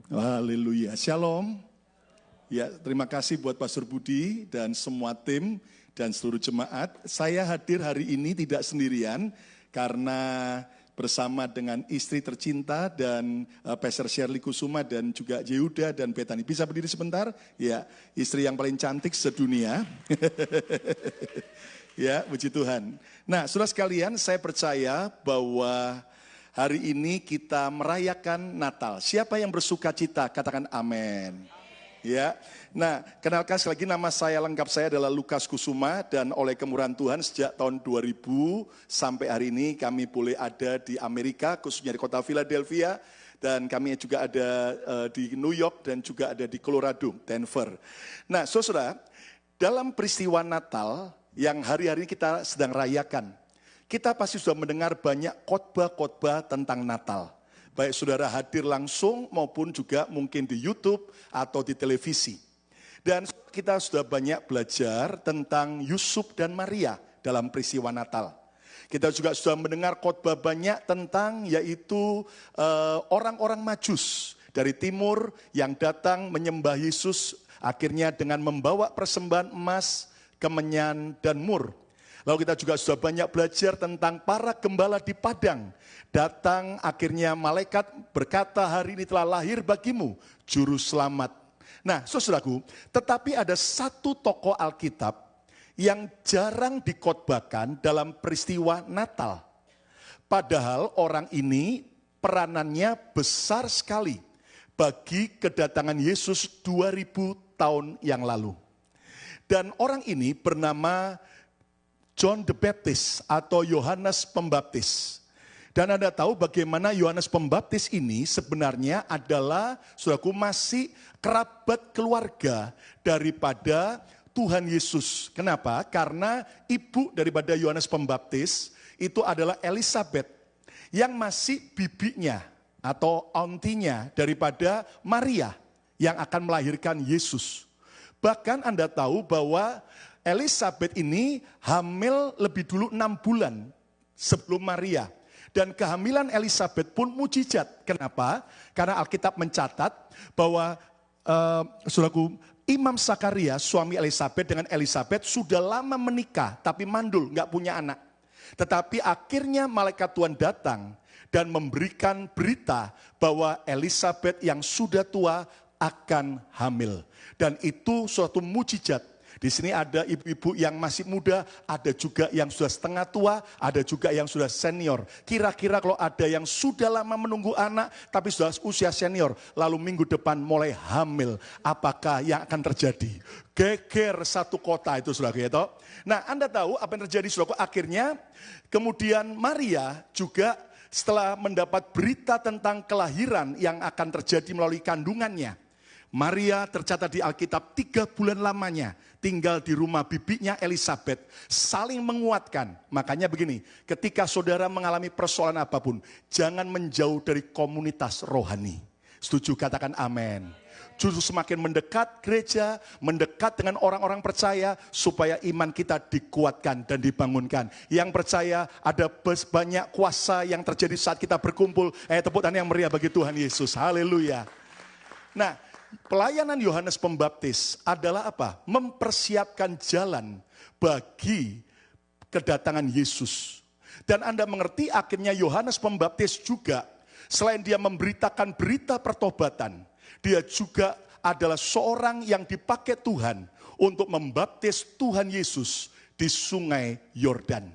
Haleluya, shalom. Ya, terima kasih buat Pastor Budi dan semua tim dan seluruh jemaat. Saya hadir hari ini tidak sendirian karena bersama dengan istri tercinta dan Pastor Shirley Kusuma dan juga Yehuda dan Betani. Bisa berdiri sebentar? Ya, istri yang paling cantik sedunia. Ya, puji Tuhan. Nah, saudara sekalian, saya percaya bahwa hari ini kita merayakan Natal. Siapa yang bersuka cita, katakan amin. Ya, nah kenalkan sekali lagi, nama saya lengkap saya adalah Lukas Kusuma dan oleh kemurahan Tuhan sejak tahun 2000 sampai hari ini kami boleh ada di Amerika, khususnya di kota Philadelphia, dan kami juga ada di New York dan juga ada di Colorado, Denver. Nah, saudara, dalam peristiwa Natal yang hari-hari ini kita sedang rayakan, kita pasti sudah mendengar banyak khotbah-khotbah tentang Natal. Baik saudara hadir langsung maupun juga mungkin di YouTube atau di televisi. Dan kita sudah banyak belajar tentang Yusuf dan Maria dalam peristiwa Natal. Kita juga sudah mendengar khotbah banyak tentang yaitu orang-orang Majus dari timur yang datang menyembah Yesus akhirnya dengan membawa persembahan emas, kemenyan, dan mur. Lalu kita juga sudah banyak belajar tentang para gembala di padang. Datang akhirnya malaikat berkata, hari ini telah lahir bagimu juru selamat. Nah, saudaraku, tetapi ada satu tokoh Alkitab yang jarang dikhotbahkan dalam peristiwa Natal. Padahal orang ini peranannya besar sekali bagi kedatangan Yesus 2000 tahun yang lalu. Dan orang ini bernama John the Baptist atau Yohanes Pembaptis. Dan Anda tahu bagaimana Yohanes Pembaptis ini sebenarnya adalah, saudaraku, masih kerabat keluarga daripada Tuhan Yesus. Kenapa? Karena ibu daripada Yohanes Pembaptis itu adalah Elizabeth yang masih bibinya atau auntinya daripada Maria yang akan melahirkan Yesus. Bahkan Anda tahu bahwa Elizabeth ini hamil lebih dulu 6 bulan sebelum Maria. Dan kehamilan Elizabeth pun mujizat. Kenapa? Karena Alkitab mencatat bahwa saudaraku, Imam Zakaria, suami Elizabeth dengan Elizabeth sudah lama menikah tapi mandul, gak punya anak. Tetapi akhirnya malaikat Tuhan datang dan memberikan berita bahwa Elizabeth yang sudah tua akan hamil. Dan itu suatu mujizat. Di sini ada ibu-ibu yang masih muda, ada juga yang sudah setengah tua, ada juga yang sudah senior. Kira-kira kalau ada yang sudah lama menunggu anak, tapi sudah usia senior, lalu minggu depan mulai hamil, apakah yang akan terjadi? Geger satu kota itu, saudara ya toh. Nah, Anda tahu apa yang terjadi, saudara? Akhirnya, kemudian Maria juga setelah mendapat berita tentang kelahiran yang akan terjadi melalui kandungannya, Maria tercatat di Alkitab 3 bulan lamanya tinggal di rumah bibinya Elizabeth, saling menguatkan. Makanya begini, ketika saudara mengalami persoalan apapun, jangan menjauh dari komunitas rohani. Setuju? Katakan amin. Justru semakin mendekat gereja, mendekat dengan orang-orang percaya supaya iman kita dikuatkan dan dibangunkan. Yang percaya ada banyak kuasa yang terjadi saat kita berkumpul. Tepuk tangan yang meriah bagi Tuhan Yesus. Haleluya. Nah, pelayanan Yohanes Pembaptis adalah apa? Mempersiapkan jalan bagi kedatangan Yesus. Dan Anda mengerti akhirnya Yohanes Pembaptis juga, selain dia memberitakan berita pertobatan, dia juga adalah seorang yang dipakai Tuhan untuk membaptis Tuhan Yesus di sungai Yordan.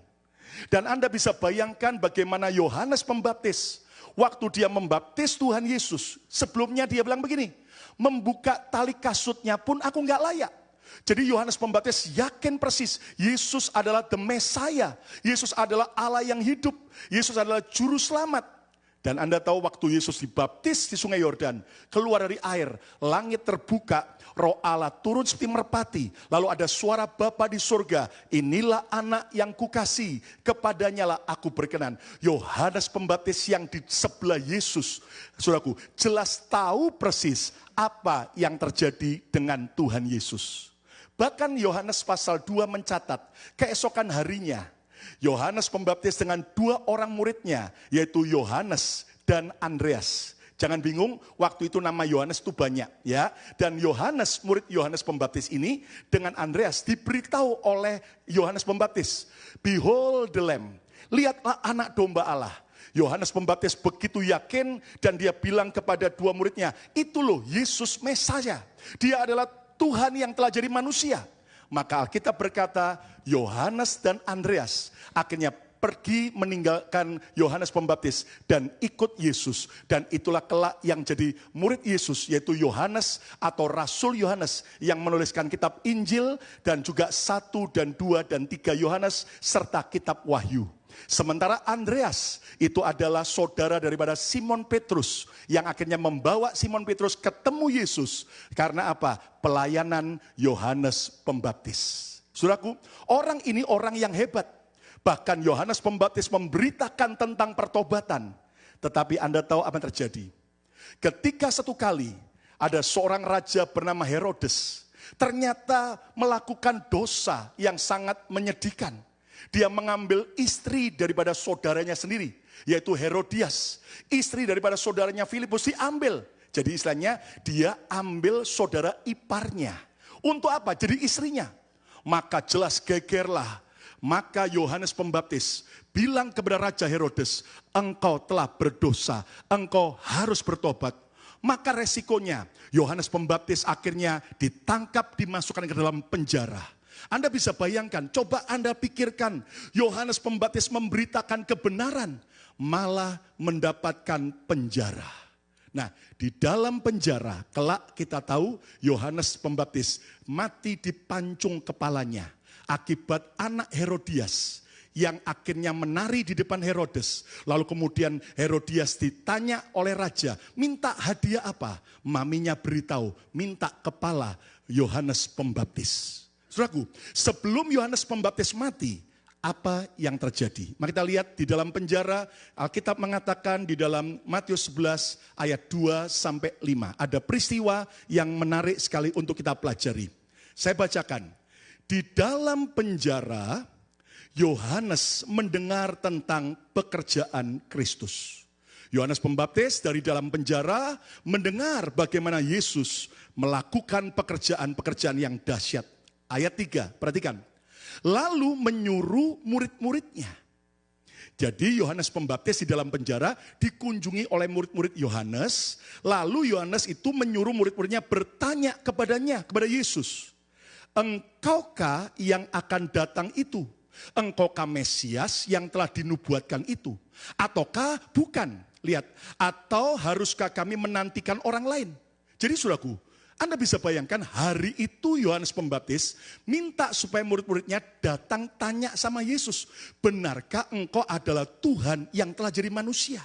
Dan Anda bisa bayangkan bagaimana Yohanes Pembaptis, waktu dia membaptis Tuhan Yesus, sebelumnya dia bilang begini, membuka tali kasutnya pun aku nggak layak. Jadi Yohanes Pembaptis yakin persis Yesus adalah the Messiah. Yesus adalah Allah yang hidup. Yesus adalah juru selamat. Dan Anda tahu waktu Yesus dibaptis di sungai Yordan, keluar dari air, langit terbuka, Roh Allah turun seperti merpati. Lalu ada suara Bapa di surga, inilah anak yang kukasihi, kepadanya lah aku berkenan. Yohanes Pembaptis yang di sebelah Yesus, saudaraku, jelas tahu persis apa yang terjadi dengan Tuhan Yesus. Bahkan Yohanes pasal 2 mencatat, keesokan harinya, Yohanes Pembaptis dengan 2 orang muridnya, yaitu Yohanes dan Andreas. Jangan bingung, waktu itu nama Yohanes itu banyak ya. Dan Yohanes, murid Yohanes Pembaptis ini dengan Andreas diberitahu oleh Yohanes Pembaptis. Behold the Lamb, lihatlah anak domba Allah. Yohanes Pembaptis begitu yakin dan dia bilang kepada dua muridnya, itu loh Yesus Mesaya. Dia adalah Tuhan yang telah jadi manusia. Maka Alkitab berkata, Yohanes dan Andreas akhirnya pergi meninggalkan Yohanes Pembaptis dan ikut Yesus. Dan itulah kelak yang jadi murid Yesus, yaitu Yohanes atau Rasul Yohanes yang menuliskan kitab Injil dan juga 1 dan 2 dan 3 Yohanes serta kitab Wahyu. Sementara Andreas itu adalah saudara daripada Simon Petrus yang akhirnya membawa Simon Petrus ketemu Yesus. Karena apa? Pelayanan Yohanes Pembaptis. Saudaraku, orang ini orang yang hebat. Bahkan Yohanes Pembaptis memberitakan tentang pertobatan. Tetapi Anda tahu apa yang terjadi? Ketika satu kali ada seorang raja bernama Herodes. Ternyata melakukan dosa yang sangat menyedihkan. Dia mengambil istri daripada saudaranya sendiri. Yaitu Herodias. Istri daripada saudaranya Filipus diambil. Jadi istilahnya dia ambil saudara iparnya. Untuk apa? Jadi istrinya. Maka jelas gegerlah. Maka Yohanes Pembaptis bilang kepada Raja Herodes, engkau telah berdosa, engkau harus bertobat. Maka resikonya Yohanes Pembaptis akhirnya ditangkap, dimasukkan ke dalam penjara. Anda bisa bayangkan, coba Anda pikirkan, Yohanes Pembaptis memberitakan kebenaran, malah mendapatkan penjara. Nah, di dalam penjara, kelak kita tahu Yohanes Pembaptis mati dipancung kepalanya. Akibat anak Herodias yang akhirnya menari di depan Herodes. Lalu kemudian Herodias ditanya oleh raja, minta hadiah apa? Maminya beritahu, minta kepala Yohanes Pembaptis. Saudaraku, sebelum Yohanes Pembaptis mati, apa yang terjadi? Mari kita lihat di dalam penjara, Alkitab mengatakan di dalam Matius 11 ayat 2 sampai 5. Ada peristiwa yang menarik sekali untuk kita pelajari. Saya bacakan. Di dalam penjara, Yohanes mendengar tentang pekerjaan Kristus. Yohanes Pembaptis dari dalam penjara mendengar bagaimana Yesus melakukan pekerjaan-pekerjaan yang dahsyat. Ayat 3, perhatikan. Lalu menyuruh murid-muridnya. Jadi Yohanes Pembaptis di dalam penjara dikunjungi oleh murid-murid Yohanes. Lalu Yohanes itu menyuruh murid-muridnya bertanya kepadanya, kepada Yesus. Engkaukah yang akan datang itu? Engkaukah Mesias yang telah dinubuatkan itu? Ataukah bukan? Lihat, atau haruskah kami menantikan orang lain? Jadi saudaraku, Anda bisa bayangkan hari itu Yohanes Pembaptis minta supaya murid-muridnya datang tanya sama Yesus. Benarkah engkau adalah Tuhan yang telah jadi manusia?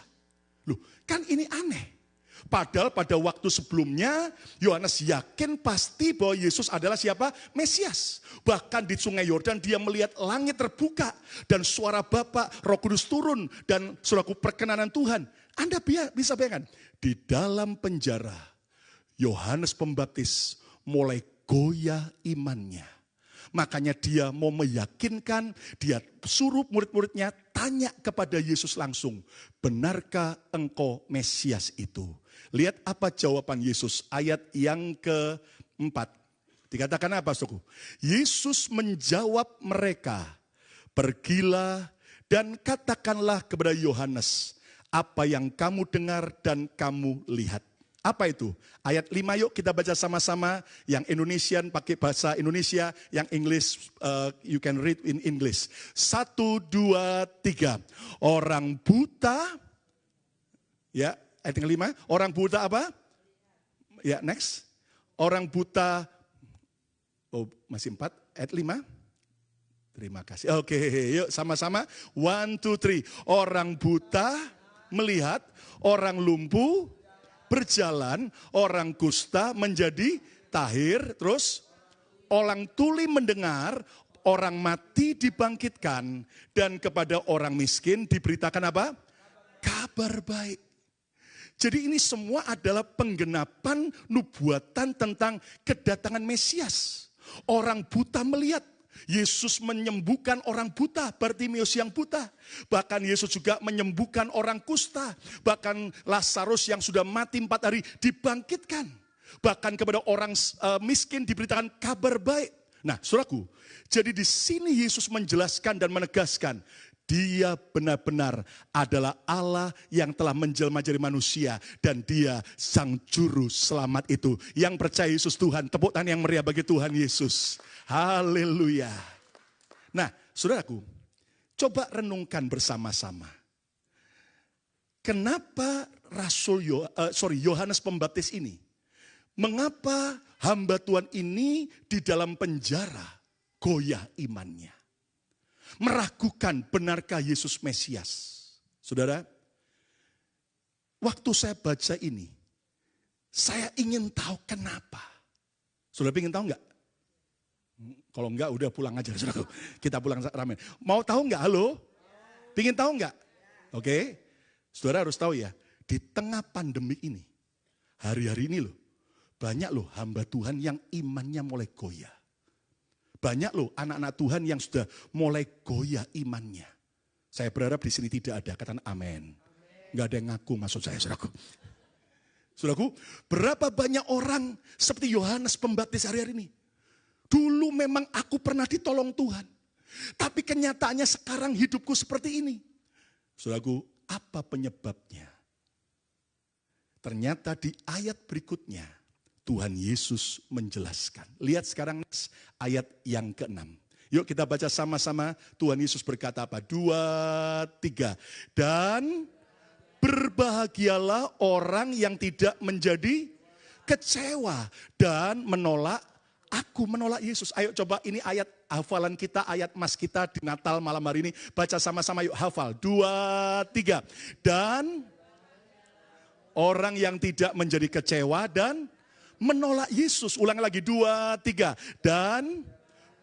Loh, kan ini aneh. Padahal pada waktu sebelumnya Yohanes yakin pasti bahwa Yesus adalah siapa? Mesias. Bahkan di Sungai Yordan dia melihat langit terbuka dan suara Bapa, Roh Kudus turun dan saudaraku perkenanan Tuhan. Anda bisa bayangkan di dalam penjara Yohanes Pembaptis mulai goyah imannya. Makanya dia mau meyakinkan, dia suruh murid-muridnya tanya kepada Yesus langsung. Benarkah engkau Mesias itu? Lihat apa jawaban Yesus, ayat yang keempat. Dikatakan apa, saudaraku? Yesus menjawab mereka, pergilah dan katakanlah kepada Yohanes, apa yang kamu dengar dan kamu lihat. Apa itu? Ayat 5 yuk kita baca sama-sama. Yang Indonesian pakai bahasa Indonesia, yang English you can read in English. 1, 2, 3. Orang buta, ya ayat yang 5. Orang buta apa? Ya next. Orang buta, oh masih 4, ayat 5. Terima kasih. Oke, yuk sama-sama. 1, 2, 3. Orang buta melihat, orang lumpuh berjalan, orang kusta menjadi tahir, terus orang tuli mendengar, orang mati dibangkitkan, dan kepada orang miskin diberitakan apa? Kabar baik. Jadi ini semua adalah penggenapan nubuatan tentang kedatangan Mesias. Orang buta melihat. Yesus menyembuhkan orang buta, Bartimeus yang buta. Bahkan Yesus juga menyembuhkan orang kusta. Bahkan Lazarus yang sudah mati 4 hari dibangkitkan. Bahkan kepada orang miskin diberitakan kabar baik. Nah, saudaraku, jadi di sini Yesus menjelaskan dan menegaskan, Dia benar-benar adalah Allah yang telah menjelma jadi manusia. Dan Dia sang juru selamat itu. Yang percaya Yesus Tuhan, tepuk tangan yang meriah bagi Tuhan Yesus. Haleluya. Nah, saudaraku, coba renungkan bersama-sama. Kenapa Yohanes Pembaptis ini, mengapa hamba Tuhan ini di dalam penjara goyah imannya? Meragukan benarkah Yesus Mesias. Saudara, waktu saya baca ini, saya ingin tahu kenapa. Saudara ingin tahu enggak? Kalau enggak udah pulang aja, saudara. Kita pulang ramen. Mau tahu enggak? Halo? Ingin tahu enggak? Oke. Saudara harus tahu ya, di tengah pandemi ini, hari-hari ini loh, banyak loh hamba Tuhan yang imannya mulai goyah. Banyak loh anak-anak Tuhan yang sudah mulai goyah imannya. Saya berharap di sini tidak ada, katakan amin. Enggak ada yang ngaku maksud saya, saudaraku. Saudaraku, berapa banyak orang seperti Yohanes Pembaptis hari-hari ini. Dulu memang aku pernah ditolong Tuhan. Tapi kenyataannya sekarang hidupku seperti ini. Saudaraku, apa penyebabnya? Ternyata di ayat berikutnya, Tuhan Yesus menjelaskan. Lihat sekarang ayat yang ke-6. Yuk kita baca sama-sama. Tuhan Yesus berkata apa? 2, 3. Dan berbahagialah orang yang tidak menjadi kecewa dan menolak Yesus. Ayo coba ini ayat hafalan kita, ayat mas kita di Natal malam hari ini. Baca sama-sama yuk, hafal. 2, 3. Dan orang yang tidak menjadi kecewa dan menolak Yesus. Ulang lagi, 2, 3. Dan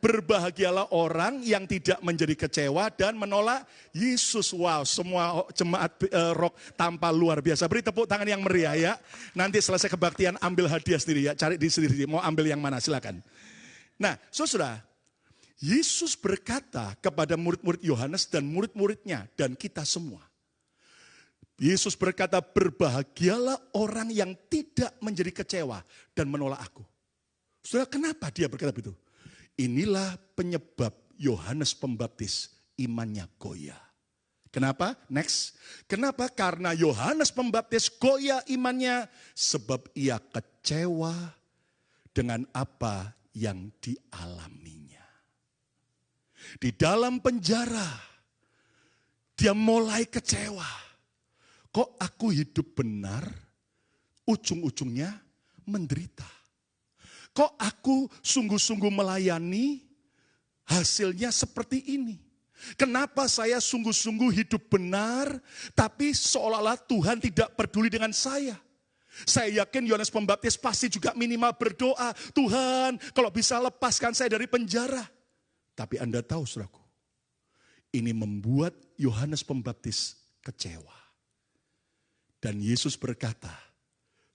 berbahagialah orang yang tidak menjadi kecewa dan menolak Yesus. Wow, semua jemaat rock tanpa luar biasa. Beri tepuk tangan yang meriah ya. Nanti selesai kebaktian ambil hadiah sendiri ya. Cari di sendiri, mau ambil yang mana silakan. Nah, saudara, Yesus berkata kepada murid-murid Yohanes dan murid-muridnya dan kita semua. Yesus berkata, berbahagialah orang yang tidak menjadi kecewa dan menolak aku. Saudara, kenapa dia berkata begitu? Inilah penyebab Yohanes Pembaptis imannya goyah. Kenapa? Next. Kenapa? Karena Yohanes Pembaptis goyah imannya sebab ia kecewa dengan apa yang dialaminya. Di dalam penjara, dia mulai kecewa. Kok aku hidup benar, ujung-ujungnya menderita. Kok aku sungguh-sungguh melayani, hasilnya seperti ini. Kenapa saya sungguh-sungguh hidup benar, tapi seolah-olah Tuhan tidak peduli dengan saya. Saya yakin Yohanes Pembaptis pasti juga minimal berdoa, Tuhan kalau bisa lepaskan saya dari penjara. Tapi Anda tahu saudaraku, ini membuat Yohanes Pembaptis kecewa. Dan Yesus berkata,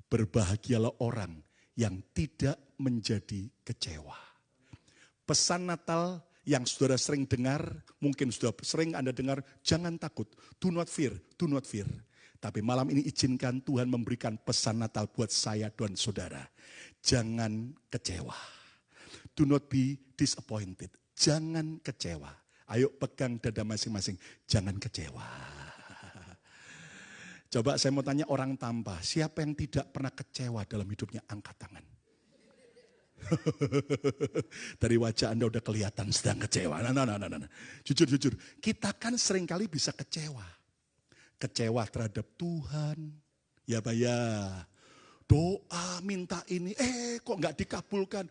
berbahagialah orang yang tidak menjadi kecewa. Pesan Natal yang saudara sering dengar, mungkin sudah sering Anda dengar, jangan takut, do not fear, do not fear. Tapi malam ini izinkan Tuhan memberikan pesan Natal buat saya dan saudara. Jangan kecewa. Do not be disappointed. Jangan kecewa. Ayo pegang dada masing-masing, jangan kecewa. Coba saya mau tanya orang tanpa, siapa yang tidak pernah kecewa dalam hidupnya? Angkat tangan. Dari wajah Anda udah kelihatan sedang kecewa. Nah. Jujur. Kita kan seringkali bisa kecewa. Kecewa terhadap Tuhan. Ya Pak ya. Doa minta ini, kok nggak dikabulkan.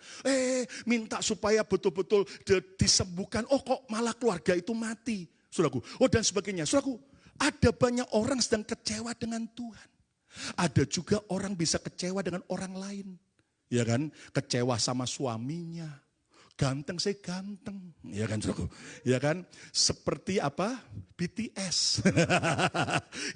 Minta supaya betul-betul disembuhkan. Oh kok malah keluarga itu mati. Saudaraku. Oh dan sebagainya. Saudaraku. Ada banyak orang sedang kecewa dengan Tuhan. Ada juga orang bisa kecewa dengan orang lain. Ya kan? Kecewa sama suaminya. Ganteng saya ganteng. Ya kan, saudaraku? Ya kan? Seperti apa? BTS.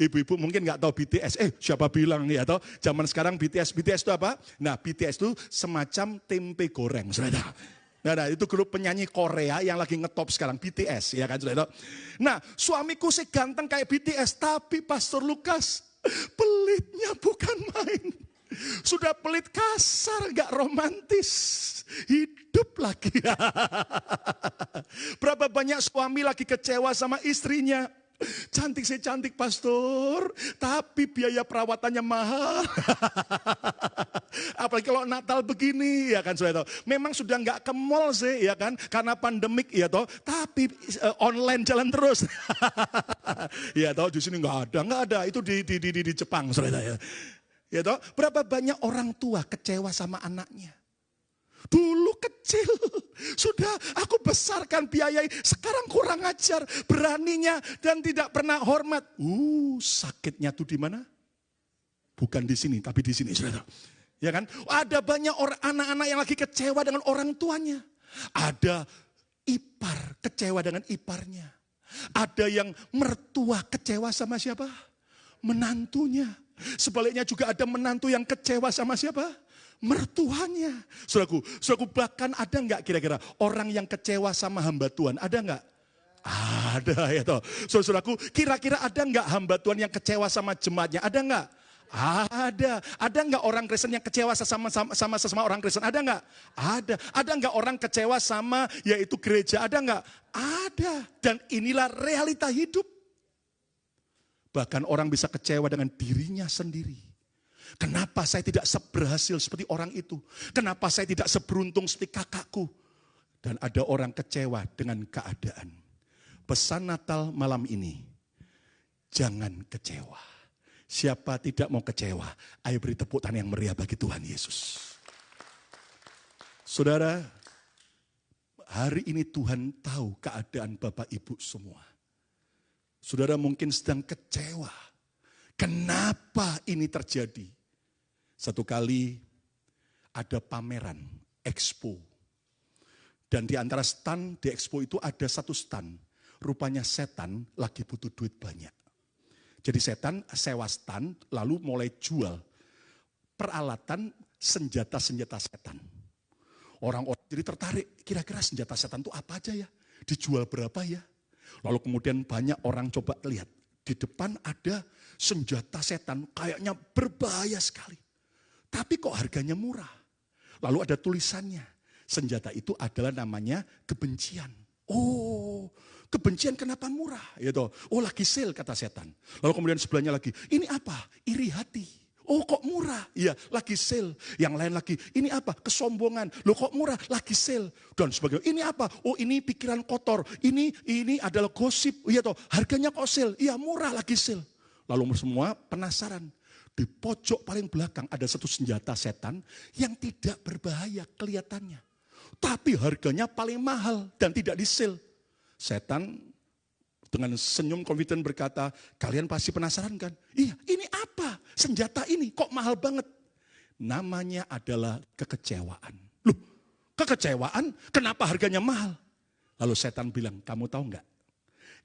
Ibu-ibu mungkin nggak tahu BTS. Siapa bilang ya toh? Zaman sekarang BTS itu apa? Nah, BTS itu semacam tempe goreng, saudara. Nah, itu grup penyanyi Korea yang lagi ngetop sekarang, BTS, ya kan saudara. Nah, suamiku sih ganteng kayak BTS, tapi Pastor Lukas pelitnya bukan main. Sudah pelit kasar, gak romantis. Hidup lagi. Berapa banyak suami lagi kecewa sama istrinya. Cantik sih cantik pastor, tapi biaya perawatannya mahal. Apalagi kalau Natal begini ya kan saudara. Memang sudah nggak ke mall sih ya kan, karena pandemik ya toh. Tapi online jalan terus. Ya toh di sini nggak ada. Itu di Jepang saudara ya. Ya toh, berapa banyak orang tua kecewa sama anaknya. Dulu kecil, sudah aku besarkan biayai, sekarang kurang ajar, beraninya dan tidak pernah hormat. Sakitnya tuh di mana? Bukan di sini, tapi di sini, saudara. Ya kan? Ada banyak orang anak-anak yang lagi kecewa dengan orang tuanya. Ada ipar kecewa dengan iparnya. Ada yang mertua kecewa sama siapa? Menantunya. Sebaliknya juga ada menantu yang kecewa sama siapa? Mertuanya. Saudaraku, bahkan ada enggak kira-kira orang yang kecewa sama hamba Tuhan? Ada enggak? Ada ya toh. Saudaraku, kira-kira ada enggak hamba Tuhan yang kecewa sama jemaatnya? Ada enggak? Ada. Ada enggak orang Kristen yang kecewa sama sesama orang Kristen? Ada enggak? Ada. Ada enggak orang kecewa sama yaitu gereja? Ada enggak? Ada. Dan inilah realita hidup. Bahkan orang bisa kecewa dengan dirinya sendiri. Kenapa saya tidak berhasil seperti orang itu? Kenapa saya tidak seberuntung seperti kakakku? Dan ada orang kecewa dengan keadaan. Pesan Natal malam ini, jangan kecewa. Siapa tidak mau kecewa, ayo beri tepuk tangan yang meriah bagi Tuhan Yesus. Saudara, hari ini Tuhan tahu keadaan Bapak Ibu semua. Saudara mungkin sedang kecewa. Kenapa ini terjadi? Satu kali ada pameran, expo. Dan di antara stand di expo itu ada satu stand. Rupanya setan lagi butuh duit banyak. Jadi setan sewa stand lalu mulai jual peralatan senjata-senjata setan. Orang-orang jadi tertarik, kira-kira senjata setan itu apa aja ya? Dijual berapa ya? Lalu kemudian banyak orang coba lihat. Di depan ada senjata setan kayaknya berbahaya sekali. Tapi kok harganya murah? Lalu ada tulisannya. Senjata itu adalah namanya kebencian. Oh, kebencian kenapa murah? Gitu. Oh, lagi sale kata setan. Lalu kemudian sebelahnya lagi, ini apa? Iri hati. Oh, kok murah? Iya, lagi sale. Yang lain lagi, ini apa? Kesombongan. Loh, kok murah? Lagi sale. Dan sebagainya. Ini apa? Oh, ini pikiran kotor. Ini adalah gosip. Iya toh, harganya kok sale? Iya, murah lagi sale. Lalu semua penasaran. Di pojok paling belakang ada satu senjata setan yang tidak berbahaya kelihatannya. Tapi harganya paling mahal dan tidak di sale. Setan dengan senyum confident berkata, kalian pasti penasaran kan? Iya, ini apa? Senjata ini kok mahal banget? Namanya adalah kekecewaan. Loh, kekecewaan? Kenapa harganya mahal? Lalu setan bilang, kamu tahu enggak?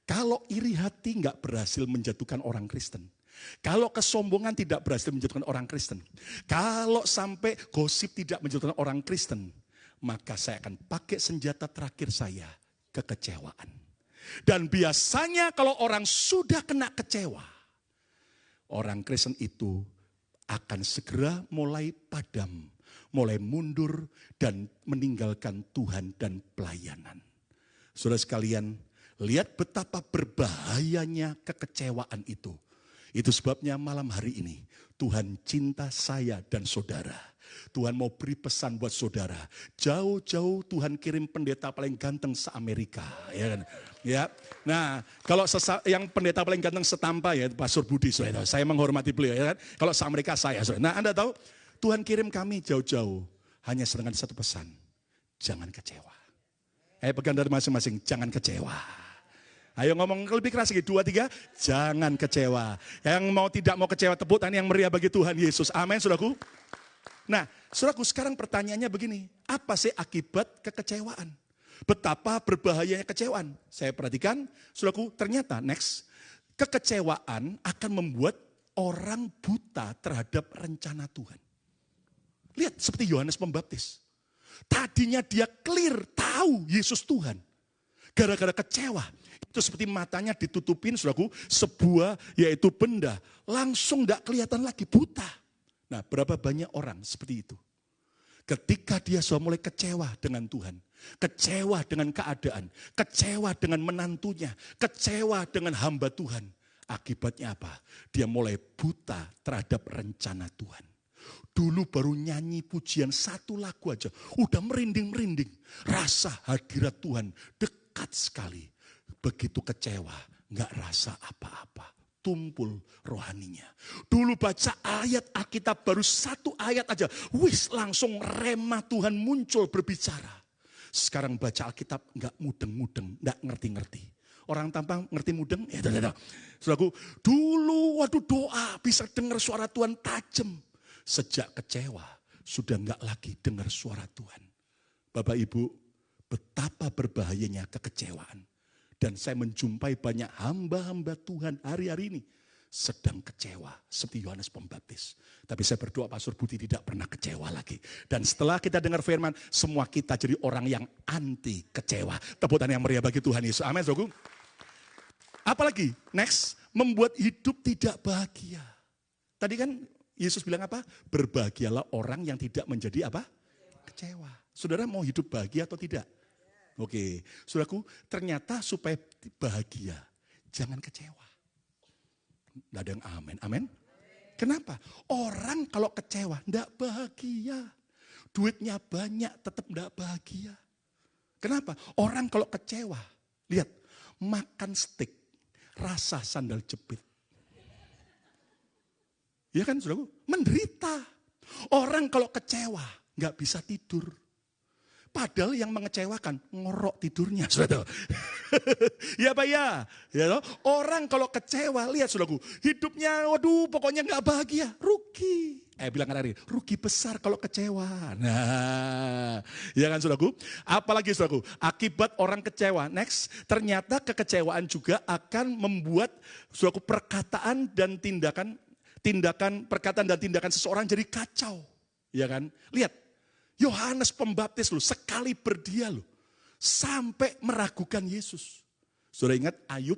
Kalau iri hati enggak berhasil menjatuhkan orang Kristen. Kalau kesombongan tidak berhasil menjatuhkan orang Kristen. Kalau sampai gosip tidak menjatuhkan orang Kristen. Maka saya akan pakai senjata terakhir saya, kekecewaan. Dan biasanya kalau orang sudah kena kecewa, orang Kristen itu akan segera mulai padam, mulai mundur dan meninggalkan Tuhan dan pelayanan. Saudara sekalian, lihat betapa berbahayanya kekecewaan itu. Itu sebabnya malam hari ini Tuhan cinta saya dan saudara. Tuhan mau beri pesan buat saudara. Jauh-jauh Tuhan kirim pendeta paling ganteng se-Amerika. Ya kan? Ya. Nah, kalau yang pendeta paling ganteng setampa ya Pastor Budi. Saudara. Saya menghormati beliau. Ya kan? Kalau se-Amerika saya. Saudara. Nah, Anda tahu Tuhan kirim kami jauh-jauh. Hanya dengan satu pesan. Jangan kecewa. Pegang dari masing-masing. Jangan kecewa. Ayo ngomong lebih keras lagi, 2, 3, jangan kecewa. Yang tidak mau kecewa, tepuk tangan yang meriah bagi Tuhan Yesus. Amin, saudaraku. Nah, saudaraku sekarang pertanyaannya begini, apa sih akibat kekecewaan? Betapa berbahayanya kekecewaan? Saya perhatikan, saudaraku, ternyata kekecewaan akan membuat orang buta terhadap rencana Tuhan. Lihat seperti Yohanes Pembaptis. Tadinya dia clear, tahu Yesus Tuhan. Gara-gara kecewa, itu seperti matanya ditutupin, saudaraku, sebuah yaitu benda. Langsung gak kelihatan lagi, buta. Nah, berapa banyak orang seperti itu. Ketika dia sudah mulai kecewa dengan Tuhan, kecewa dengan keadaan, kecewa dengan menantunya, kecewa dengan hamba Tuhan. Akibatnya apa? Dia mulai buta terhadap rencana Tuhan. Dulu baru nyanyi pujian satu lagu aja, udah merinding-merinding. Rasa hadirat Tuhan dekat sekali. Begitu kecewa, gak rasa apa-apa. Tumpul rohaninya. Dulu baca ayat Alkitab baru satu ayat aja. Wis langsung rema Tuhan muncul berbicara. Sekarang baca Alkitab gak mudeng-mudeng, gak ngerti-ngerti. Orang tampang ngerti mudeng, ya saudaraku, dulu waduh doa bisa dengar suara Tuhan tajam. Sejak kecewa sudah gak lagi dengar suara Tuhan. Bapak Ibu, betapa berbahayanya kekecewaan. Dan saya menjumpai banyak hamba-hamba Tuhan hari-hari ini sedang kecewa seperti Yohanes Pembaptis. Tapi saya berdoa Pastor Budi tidak pernah kecewa lagi. Dan setelah kita dengar firman, semua kita jadi orang yang anti kecewa. Tepuk tangan yang meriah bagi Tuhan Yesus. Amin, saudaraku. Apalagi, next, membuat hidup tidak bahagia. Tadi kan Yesus bilang apa? Berbahagialah orang yang tidak menjadi apa? Kecewa. Saudara mau hidup bahagia atau tidak? Oke, saudaraku, ternyata supaya bahagia, jangan kecewa. Tidak ada yang amin, amin. Kenapa? Orang kalau kecewa, tidak bahagia. Duitnya banyak, tetap tidak bahagia. Kenapa? Orang kalau kecewa, lihat, makan steak, rasa sandal jepit. Ya kan, saudaraku? Menderita. Orang kalau kecewa, nggak bisa tidur. Padahal yang mengecewakan, ngorok tidurnya. Saudara. Ya Pak ya. Orang kalau kecewa, lihat saudaraku. Hidupnya, waduh pokoknya gak bahagia. Rugi. Bilang hari rugi besar kalau kecewa. Nah, ya kan saudaraku. Apalagi saudaraku, akibat orang kecewa. Next, ternyata kekecewaan juga akan membuat saudaraku perkataan dan tindakan seseorang jadi kacau. Ya kan? Lihat. Yohanes Pembaptis loh, sekali berdia loh, sampai meragukan Yesus. Sudah ingat Ayub?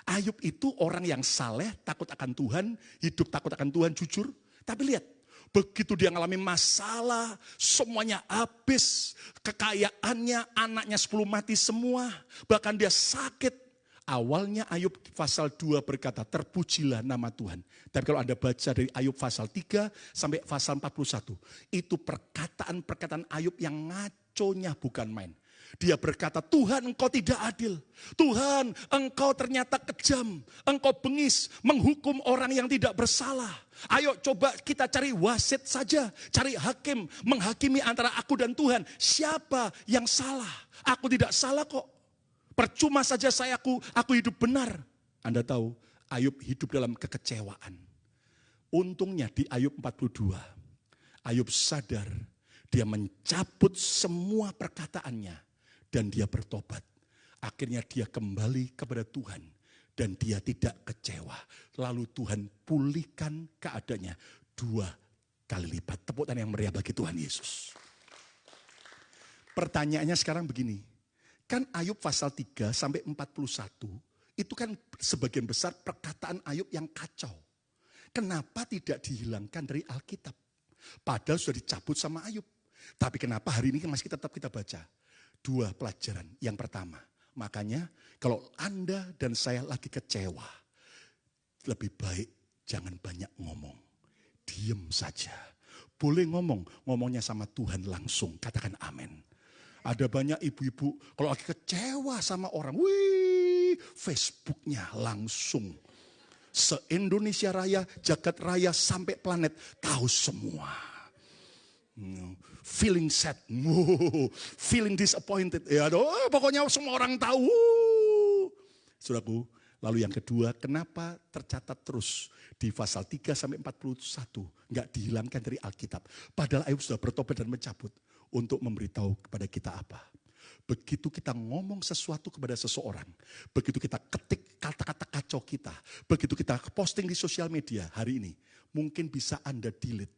Ayub itu orang yang saleh, takut akan Tuhan, hidup takut akan Tuhan, jujur. Tapi lihat, begitu dia mengalami masalah, semuanya habis, kekayaannya, anaknya 10 mati semua, bahkan dia sakit. Awalnya Ayub pasal 2 berkata, terpujilah nama Tuhan. Tapi kalau Anda baca dari Ayub pasal 3 sampai pasal 41, itu perkataan-perkataan Ayub yang ngaconya bukan main. Dia berkata, Tuhan engkau tidak adil. Tuhan engkau ternyata kejam. Engkau bengis menghukum orang yang tidak bersalah. Ayo coba kita cari wasit saja. Cari hakim, menghakimi antara aku dan Tuhan. Siapa yang salah? Aku tidak salah kok. Percuma saja aku hidup benar. Anda tahu, Ayub hidup dalam kekecewaan. Untungnya di Ayub 42, Ayub sadar, dia mencabut semua perkataannya dan dia bertobat. Akhirnya dia kembali kepada Tuhan dan dia tidak kecewa. Lalu Tuhan pulihkan keadaannya 2 kali lipat. Tepuk tangan yang meriah bagi Tuhan Yesus. Pertanyaannya sekarang begini. Kan Ayub pasal 3 sampai 41 itu kan sebagian besar perkataan Ayub yang kacau. Kenapa tidak dihilangkan dari Alkitab? Padahal sudah dicabut sama Ayub. Tapi kenapa hari ini masih tetap kita baca? 2 pelajaran. Yang pertama, makanya kalau Anda dan saya lagi kecewa, lebih baik jangan banyak ngomong. Diam saja. Boleh ngomongnya sama Tuhan langsung. Katakan amin. Ada banyak ibu-ibu kalau lagi kecewa sama orang, Facebooknya langsung. Se-Indonesia Raya, jagat raya sampai planet tahu semua. Feeling sad, feeling disappointed. Ya, pokoknya semua orang tahu. Saudaraku, lalu yang kedua, kenapa tercatat terus di pasal 3 sampai 41 enggak dihilangkan dari Alkitab. Padahal Ayub sudah bertobat dan mencabut. Untuk memberitahu kepada kita apa? Begitu kita ngomong sesuatu kepada seseorang, begitu kita ketik kata-kata kacau kita, begitu kita posting di sosial media hari ini, mungkin bisa Anda delete.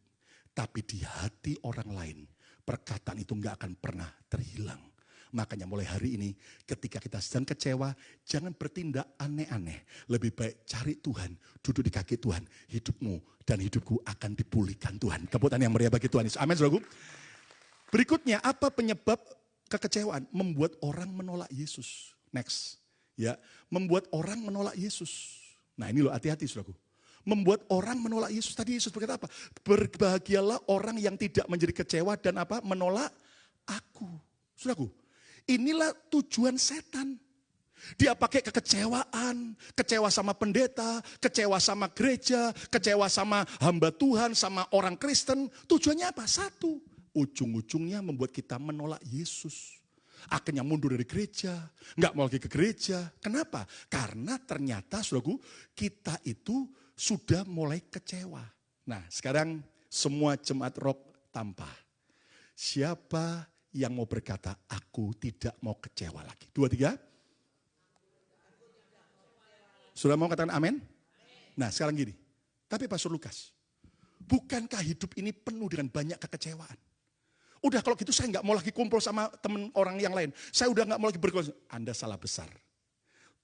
Tapi di hati orang lain, perkataan itu nggak akan pernah terhilang. Makanya mulai hari ini ketika kita sedang kecewa, jangan bertindak aneh-aneh. Lebih baik cari Tuhan, duduk di kaki Tuhan. Hidupmu dan hidupku akan dipulihkan Tuhan. Tepuk tangan yang meriah bagi Tuhan. Amin, saudaraku. Berikutnya, apa penyebab kekecewaan? Membuat orang menolak Yesus. Next. Ya, membuat orang menolak Yesus. Nah ini loh, hati-hati saudaraku. Membuat orang menolak Yesus. Tadi Yesus berkata apa? Berbahagialah orang yang tidak menjadi kecewa dan apa? Menolak aku. Saudaraku. Inilah tujuan setan. Dia pakai kekecewaan, kecewa sama pendeta, kecewa sama gereja, kecewa sama hamba Tuhan, sama orang Kristen. Tujuannya apa? Satu, ujung-ujungnya membuat kita menolak Yesus. Akhirnya mundur dari gereja, nggak mau lagi ke gereja. Kenapa? Karena ternyata saudaraku, kita itu sudah mulai kecewa. Nah sekarang semua jemaat rock tanpa. Siapa yang mau berkata, aku tidak mau kecewa lagi? 2, 3. Sudah mau katakan amin? Nah sekarang gini, tapi Pastor Lukas, bukankah hidup ini penuh dengan banyak kekecewaan? Udah kalau gitu saya nggak mau lagi kumpul sama teman orang yang lain. Saya udah nggak mau lagi berkumpul. Anda salah besar.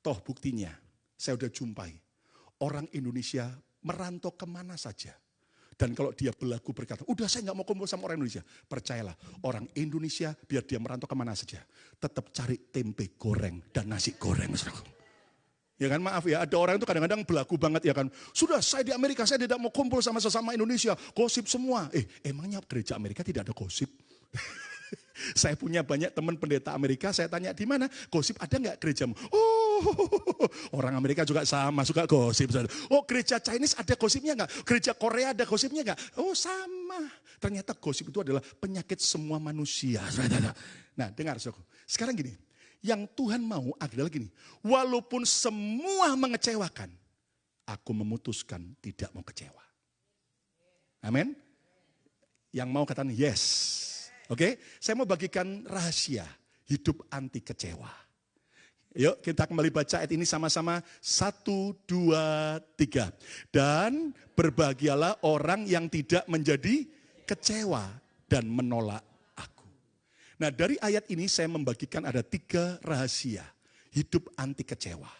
Toh buktinya, saya udah jumpai orang Indonesia merantau kemana saja. Dan kalau dia berlaku berkata, udah saya nggak mau kumpul sama orang Indonesia. Percayalah, orang Indonesia biar dia merantau kemana saja. Tetap cari tempe goreng dan nasi goreng. Ya kan, maaf ya, ada orang itu kadang-kadang berlaku banget ya kan. Sudah saya di Amerika, saya tidak mau kumpul sama sesama Indonesia. Gosip semua. Emangnya gereja Amerika tidak ada gosip? Saya punya banyak teman pendeta Amerika, saya tanya di mana? Gosip ada nggak gerejamu? Oh, orang Amerika juga sama, suka gosip. Oh, gereja Chinese ada gosipnya nggak? Gereja Korea ada gosipnya nggak? Oh, sama. Ternyata gosip itu adalah penyakit semua manusia. Nah, dengar saudara. Sekarang gini, yang Tuhan mau adalah gini. Walaupun semua mengecewakan, aku memutuskan tidak mau kecewa. Amin. Yang mau katakan yes. Oke, saya mau bagikan rahasia hidup anti kecewa. Yuk kita kembali baca ayat ini sama-sama. 1, 2, 3. Dan berbahagialah orang yang tidak menjadi kecewa dan menolak aku. Nah dari ayat ini saya membagikan ada 3 rahasia hidup anti kecewa.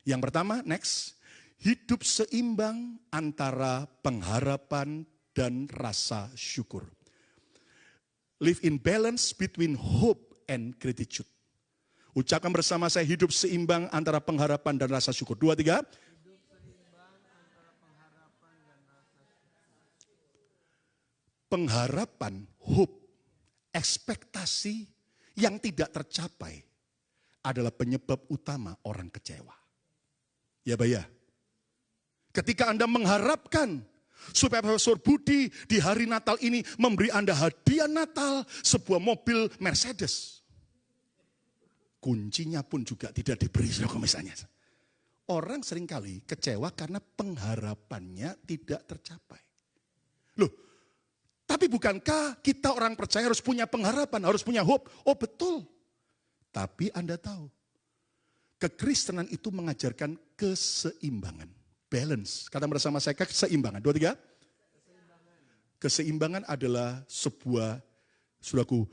Yang pertama, next. Hidup seimbang antara pengharapan dan rasa syukur. Live in balance between hope and gratitude. Ucapkan bersama saya, hidup seimbang antara pengharapan dan rasa syukur. 2, 3. Pengharapan, hope, ekspektasi yang tidak tercapai adalah penyebab utama orang kecewa. Ya, Pak ya. Ketika Anda mengharapkan supaya Pastor Budi di hari Natal ini memberi Anda hadiah Natal, sebuah mobil Mercedes. Kuncinya pun juga tidak diberi, misalnya. Orang seringkali kecewa karena pengharapannya tidak tercapai. Loh, tapi bukankah kita orang percaya harus punya pengharapan, harus punya hope? Oh betul. Tapi Anda tahu, kekristenan itu mengajarkan keseimbangan. Balance, kata bersama saya, keseimbangan. 2, 3. Keseimbangan adalah sebuah, saudaraku,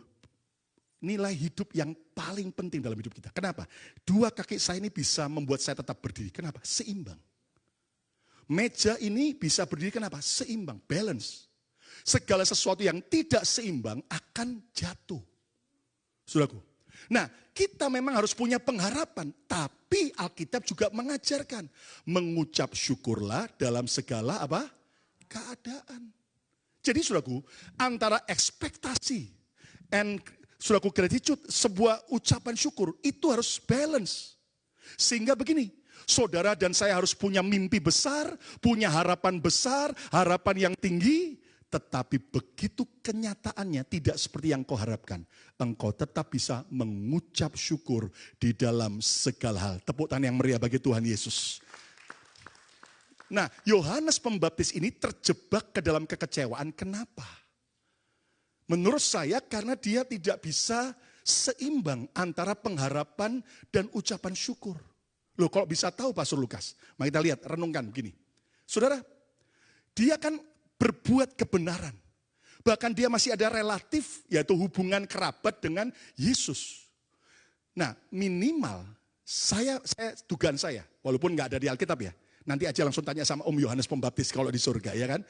nilai hidup yang paling penting dalam hidup kita. Kenapa? 2 kaki saya ini bisa membuat saya tetap berdiri. Kenapa? Seimbang. Meja ini bisa berdiri, kenapa? Seimbang, balance. Segala sesuatu yang tidak seimbang akan jatuh. Saudaraku. Nah, kita memang harus punya pengharapan, tapi Alkitab juga mengajarkan mengucap syukurlah dalam segala apa? Keadaan. Jadi saudaraku, antara ekspektasi and saudaraku gratitude, sebuah ucapan syukur itu harus balance. Sehingga begini, saudara dan saya harus punya mimpi besar, punya harapan besar, harapan yang tinggi. Tetapi begitu kenyataannya tidak seperti yang kau harapkan, engkau tetap bisa mengucap syukur di dalam segala hal. Tepuk tangan yang meriah bagi Tuhan Yesus. Nah, Yohanes Pembaptis ini terjebak ke dalam kekecewaan. Kenapa? Menurut saya karena dia tidak bisa seimbang antara pengharapan dan ucapan syukur. Loh, kalau bisa tahu Pastor Lukas, mari kita lihat, renungkan begini. Saudara, dia kan berbuat kebenaran. Bahkan dia masih ada relatif, yaitu hubungan kerabat dengan Yesus. Nah, minimal dugaan saya, walaupun nggak ada di Alkitab ya. Nanti aja langsung tanya sama Om Yohanes Pembaptis kalau di surga, ya kan?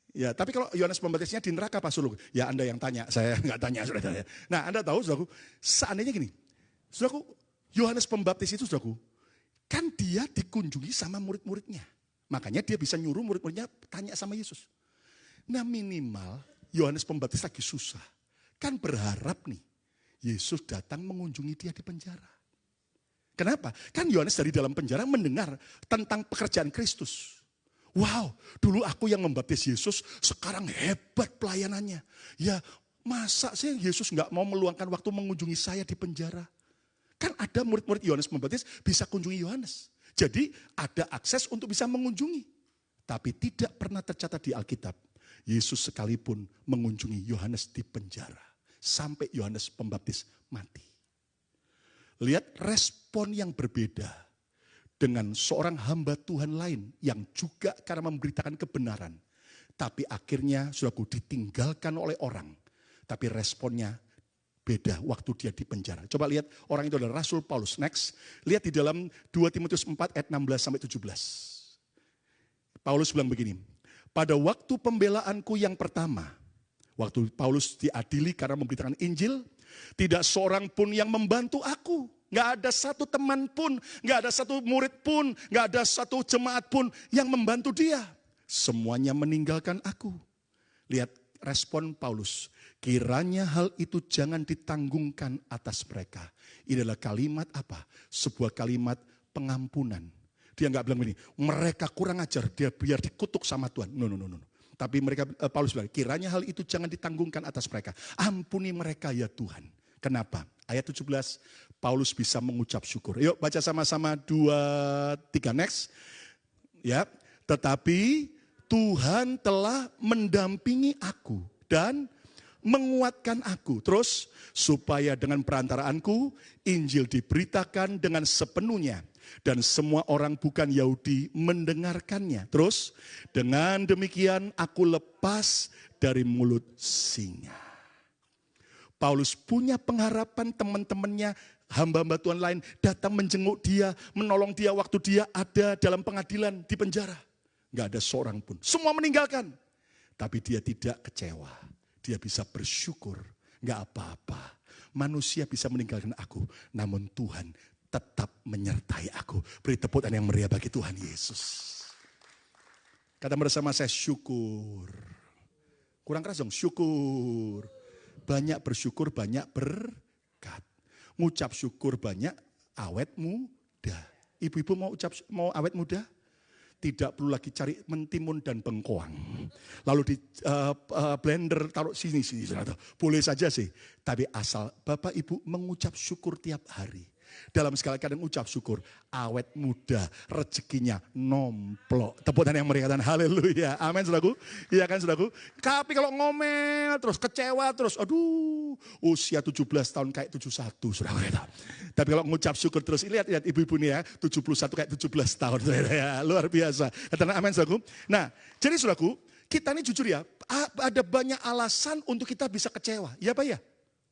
Ya, tapi kalau Yohanes Pembaptisnya di neraka Pak Suluk, ya Anda yang tanya, saya nggak tanya, saudara. Nah, Anda tahu, saudaraku, seandainya gini, saudaraku, Yohanes Pembaptis itu, saudaraku, kan dia dikunjungi sama murid-muridnya. Makanya dia bisa nyuruh murid-muridnya tanya sama Yesus. Nah, minimal Yohanes Pembaptis lagi susah. Kan berharap nih, Yesus datang mengunjungi dia di penjara. Kenapa? Kan Yohanes dari dalam penjara mendengar tentang pekerjaan Kristus. Wow, dulu aku yang membaptis Yesus, sekarang hebat pelayanannya. Ya, masa sih Yesus nggak mau meluangkan waktu mengunjungi saya di penjara? Kan ada murid-murid Yohanes Pembaptis bisa kunjungi Yohanes. Jadi ada akses untuk bisa mengunjungi. Tapi tidak pernah tercatat di Alkitab, Yesus sekalipun mengunjungi Yohanes di penjara. Sampai Yohanes Pembaptis mati. Lihat respon yang berbeda dengan seorang hamba Tuhan lain yang juga karena memberitakan kebenaran. Tapi akhirnya saudaraku ditinggalkan oleh orang. Tapi responnya beda waktu dia di penjara. Coba lihat orang itu adalah Rasul Paulus. Next, lihat di dalam 2 Timotius 4 ayat 16 sampai 17. Paulus bilang begini, pada waktu pembelaanku yang pertama, waktu Paulus diadili karena memberitakan Injil, tidak seorang pun yang membantu aku. Nggak ada satu teman pun, nggak ada satu murid pun, nggak ada satu jemaat pun yang membantu dia. Semuanya meninggalkan aku. Lihat respon Paulus. Kiranya hal itu jangan ditanggungkan atas mereka. Ini adalah kalimat apa? Sebuah kalimat pengampunan. Dia nggak bilang begini, mereka kurang ajar, dia biar dikutuk sama Tuhan. No. Tapi Paulus bilang, kiranya hal itu jangan ditanggungkan atas mereka. Ampuni mereka ya Tuhan. Kenapa? Ayat 17, Paulus bisa mengucap syukur. Yuk baca sama-sama 2-3 next. Ya, tetapi Tuhan telah mendampingi aku dan menguatkan aku. Terus, supaya dengan perantaraanku, Injil diberitakan dengan sepenuhnya. Dan semua orang bukan Yahudi mendengarkannya. Terus, dengan demikian aku lepas dari mulut singa. Paulus punya pengharapan teman-temannya, hamba-hamba Tuhan lain datang menjenguk dia, menolong dia waktu dia ada dalam pengadilan di penjara. Gak ada seorang pun. Semua meninggalkan. Tapi dia tidak kecewa. Dia bisa bersyukur. Gak apa-apa. Manusia bisa meninggalkan aku. Namun Tuhan tetap menyertai aku. Beri tepuk tangan yang meriah bagi Tuhan Yesus. Kata bersama saya syukur. Kurang keras dong, syukur. Banyak bersyukur, banyak berkat. Ngucap syukur banyak, awet muda. Ibu-ibu mau awet muda? Tidak perlu lagi cari mentimun dan bengkoang. Lalu di blender taruh sini. Boleh saja sih. Tapi asal Bapak Ibu mengucap syukur tiap hari. Dalam segala keadaan ucap syukur, awet muda, rezekinya nomplok. Tepuk tangan yang meriah, haleluya. Amin, saudaraku. Iya kan, saudaraku? Tapi kalau ngomel terus, kecewa terus, aduh, usia 17 tahun kayak 71, saudaraku. Tapi kalau ngucap syukur terus, lihat ibu-ibu nih ya, 71 kayak 17 tahun, ya, luar biasa. Katakan amin, saudaraku. Nah, jadi saudaraku, kita ini jujur ya, ada banyak alasan untuk kita bisa kecewa. Ya Pak ya?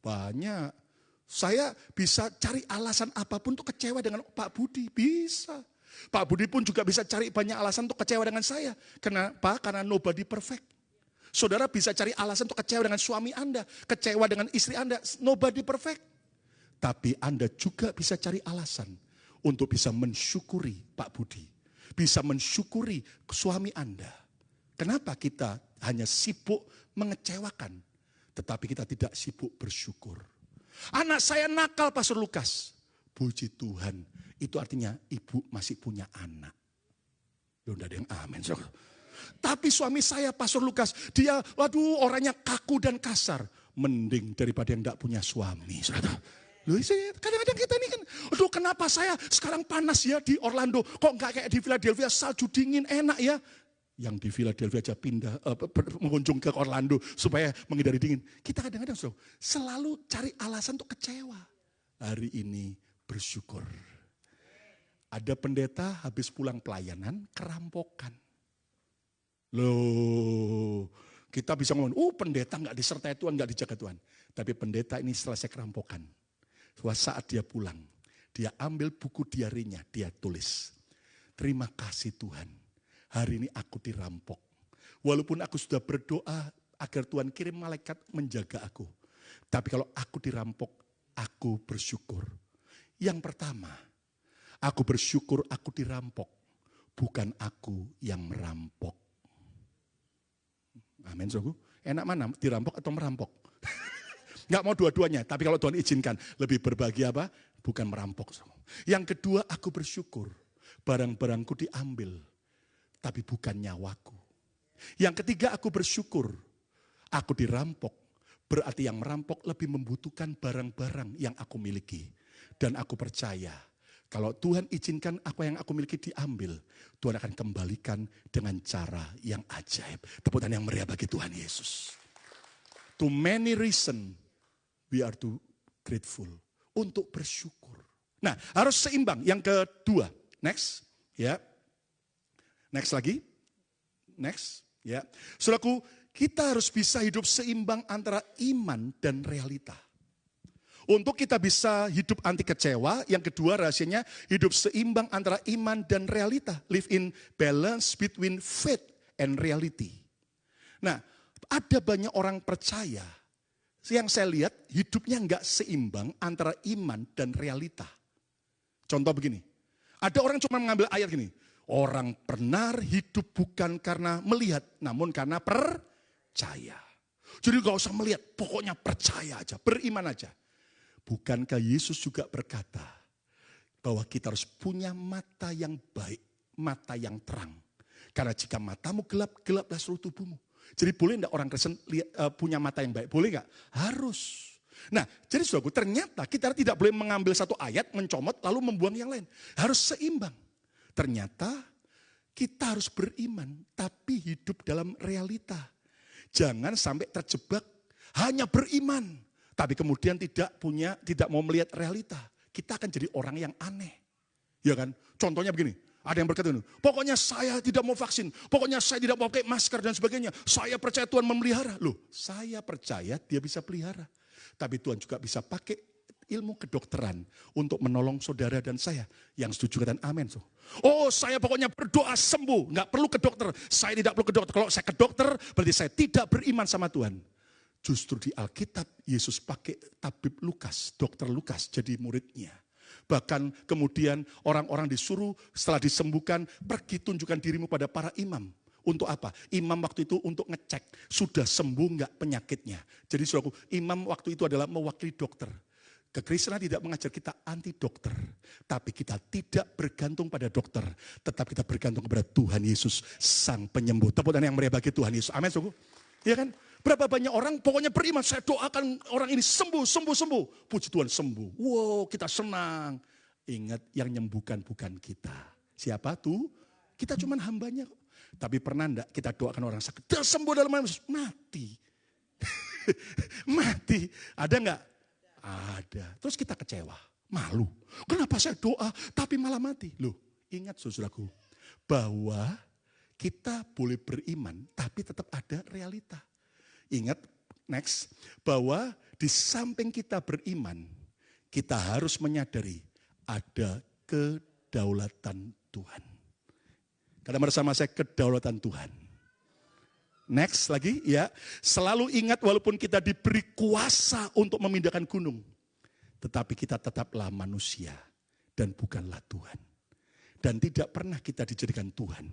Banyak. Saya bisa cari alasan apapun untuk kecewa dengan Pak Budi. Bisa. Pak Budi pun juga bisa cari banyak alasan untuk kecewa dengan saya. Kenapa? Karena nobody perfect. Saudara bisa cari alasan untuk kecewa dengan suami Anda. Kecewa dengan istri Anda. Nobody perfect. Tapi Anda juga bisa cari alasan untuk bisa mensyukuri Pak Budi. Bisa mensyukuri suami Anda. Kenapa kita hanya sibuk mengecewakan. Tetapi kita tidak sibuk bersyukur. Anak saya nakal, Pastor Lukas. Puji Tuhan, itu artinya ibu masih punya anak. Ya udah ada yang amin. Tapi suami saya, Pastor Lukas, dia waduh orangnya kaku dan kasar. Mending daripada yang tidak punya suami. Kadang-kadang kita ini kan, aduh kenapa saya sekarang panas ya di Orlando. Kok nggak kayak di Philadelphia, salju dingin enak ya. Yang di Philadelphia aja pindah, mengunjung ke Orlando supaya menghindari dingin. Kita kadang-kadang selalu cari alasan untuk kecewa. Hari ini bersyukur. Ada pendeta habis pulang pelayanan kerampokan. Loh, Kita bisa ngomong, pendeta nggak disertai Tuhan, nggak dijaga Tuhan. Tapi pendeta ini selesai kerampokan. Saat dia pulang, dia ambil buku diarinya, dia tulis, terima kasih Tuhan, hari ini aku dirampok. Walaupun aku sudah berdoa agar Tuhan kirim malaikat menjaga aku. Tapi kalau aku dirampok, aku bersyukur. Yang pertama, aku bersyukur aku dirampok, bukan aku yang merampok. Amin, saudaraku. Enak mana, dirampok atau merampok? Nggak mau dua-duanya, tapi kalau Tuhan izinkan, lebih berbahagia apa? Bukan merampok. Yang kedua, aku bersyukur barang-barangku diambil, tapi bukan nyawaku. Yang ketiga, aku bersyukur aku dirampok, berarti yang merampok lebih membutuhkan barang-barang yang aku miliki. Dan aku percaya, kalau Tuhan izinkan apa yang aku miliki diambil, Tuhan akan kembalikan dengan cara yang ajaib. Tepuk tangan yang meriah bagi Tuhan Yesus. Too many reasons we are too grateful. Untuk bersyukur. Nah, harus seimbang. Yang kedua, next, ya. Next lagi. Next, ya. Saudaraku, kita harus bisa hidup seimbang antara iman dan realita. Untuk kita bisa hidup anti kecewa, yang kedua rahasianya hidup seimbang antara iman dan realita. Live in balance between faith and reality. Nah, ada banyak orang percaya yang saya lihat hidupnya enggak seimbang antara iman dan realita. Contoh begini, ada orang cuma mengambil ayat gini, orang benar hidup bukan karena melihat, namun karena percaya. Jadi gak usah melihat, pokoknya percaya aja, beriman aja. Bukankah Yesus juga berkata bahwa kita harus punya mata yang baik, mata yang terang. Karena jika matamu gelap, gelaplah seluruh tubuhmu. Jadi boleh enggak orang Kristen punya mata yang baik? Boleh enggak? Harus. Nah, jadi saudaraku, ternyata kita tidak boleh mengambil satu ayat, mencomot, lalu membuang yang lain. Harus seimbang. Ternyata kita harus beriman, tapi hidup dalam realita. Jangan sampai terjebak hanya beriman, tapi kemudian tidak mau melihat realita. Kita akan jadi orang yang aneh. Ya kan? Contohnya begini. Ada yang berkata, pokoknya saya tidak mau vaksin, pokoknya saya tidak mau pakai masker dan sebagainya. Saya percaya Tuhan memelihara. Loh, saya percaya dia bisa pelihara. Tapi Tuhan juga bisa pakai ilmu kedokteran untuk menolong saudara dan saya. Yang setuju katakan amin. Oh, saya pokoknya berdoa sembuh, nggak perlu ke dokter. Saya tidak perlu ke dokter. Kalau saya ke dokter, berarti saya tidak beriman sama Tuhan. Justru di Alkitab, Yesus pakai tabib Lukas, dokter Lukas jadi muridnya. Bahkan kemudian orang-orang disuruh setelah disembuhkan, pergi tunjukkan dirimu pada para imam. Untuk apa? Imam waktu itu untuk ngecek, sudah sembuh enggak penyakitnya. Jadi saudaraku, imam waktu itu adalah mewakili dokter. Kekristenan tidak mengajar kita anti dokter. Tapi kita tidak bergantung pada dokter. Tetap kita bergantung kepada Tuhan Yesus, Sang Penyembuh. Tepuk tangan yang meriah bagi Tuhan Yesus. Amin, saudaraku. Iya kan? Berapa banyak orang pokoknya beriman, saya doakan orang ini sembuh. Puji Tuhan sembuh. Wow, kita senang. Ingat yang nyembuhkan bukan kita. Siapa tuh? Kita cuma hambanya kok. Tapi pernah enggak kita doakan orang sakit, dia sembuh dalam nama Yesus, mati. Mati. Ada enggak? Ada. Terus kita kecewa, malu. Kenapa saya doa tapi malah mati? Loh, ingat saudaraku, bahwa kita boleh beriman tapi tetap ada realita. Ingat, next, bahwa di samping kita beriman, kita harus menyadari ada kedaulatan Tuhan. Kata bersama saya, kedaulatan Tuhan. Next lagi, ya. Selalu ingat walaupun kita diberi kuasa untuk memindahkan gunung, tetapi kita tetaplah manusia dan bukanlah Tuhan. Dan tidak pernah kita dijadikan Tuhan.